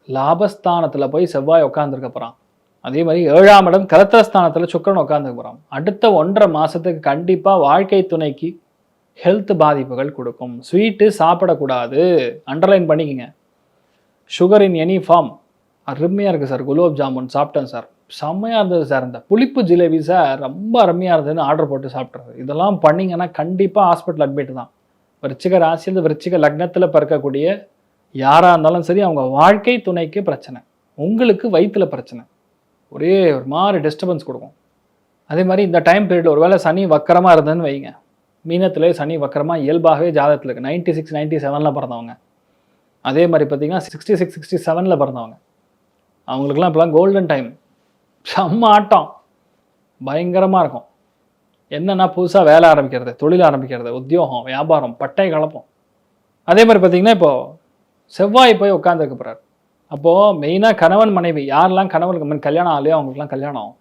லாபஸ்தானத்தில் போய் செவ்வாய் உட்காந்துருக்க போகிறான். அதே மாதிரி 7ஆம் இடம் கலத்திரஸ்தானத்தில் சுக்கிரன் உட்காந்துக்க போகிறான். அடுத்த 1.5 மாதத்துக்கு கண்டிப்பாக வாழ்க்கை துணைக்கு ஹெல்த் பாதிப்புகள் கொடுக்கும். ஸ்வீட்டு சாப்பிடக்கூடாது, அண்டர்லைன் பண்ணிக்கங்க. Sugar in any form. அருமையாக இருக்குது சார், குலோப் ஜாமுன் சாப்பிட்டேன் சார், செம்மையாக இருந்தது சார், இந்த புளிப்பு ஜிலேபி சார் ரொம்ப அருமையாக இருந்ததுன்னு ஆர்டர் போட்டு சாப்பிட்றது, இதெல்லாம் பண்ணிங்கன்னா கண்டிப்பாக ஹாஸ்பிட்டல் அட்மிட் தான். விருச்சிக ராசியில் விருச்சிக லக்னத்தில் பிறக்கக்கூடிய யாராக இருந்தாலும் சரி, அவங்க வாழ்க்கை துணைக்கு பிரச்சனை, உங்களுக்கு வயிற்றுல பிரச்சனை, ஒரே ஒரு மாதிரி டிஸ்டர்பன்ஸ் கொடுக்கும். அதே மாதிரி இந்த டைம் பீரியட் ஒருவேளை சனி வக்கரமாக இருந்ததுன்னு வைங்க, மீனத்திலே சனி வக்கரமாக இயல்பாகவே ஜாதகத்தில் இருக்குது. 96 97 பிறந்தவங்க, அதே மாதிரி பார்த்தீங்கன்னா 66 67 பிறந்தவங்க, அவங்களுக்குலாம் இப்போலாம் கோல்டன் டைம், செம்ம ஆட்டம், பயங்கரமாக இருக்கும். என்னென்னா புதுசாக வேலை ஆரம்பிக்கிறது, தொழில் ஆரம்பிக்கிறது, உத்தியோகம், வியாபாரம், பட்டை கலப்போம். அதே மாதிரி பார்த்தீங்கன்னா இப்போது செவ்வாய் போய் உட்காந்துருக்க போகிறார். அப்போது மெயினாக கணவன் மனைவி யாரெல்லாம் கணவனுக்கு கல்யாணம் ஆகலையோ அவங்களுக்குலாம் கல்யாணம் ஆகும்.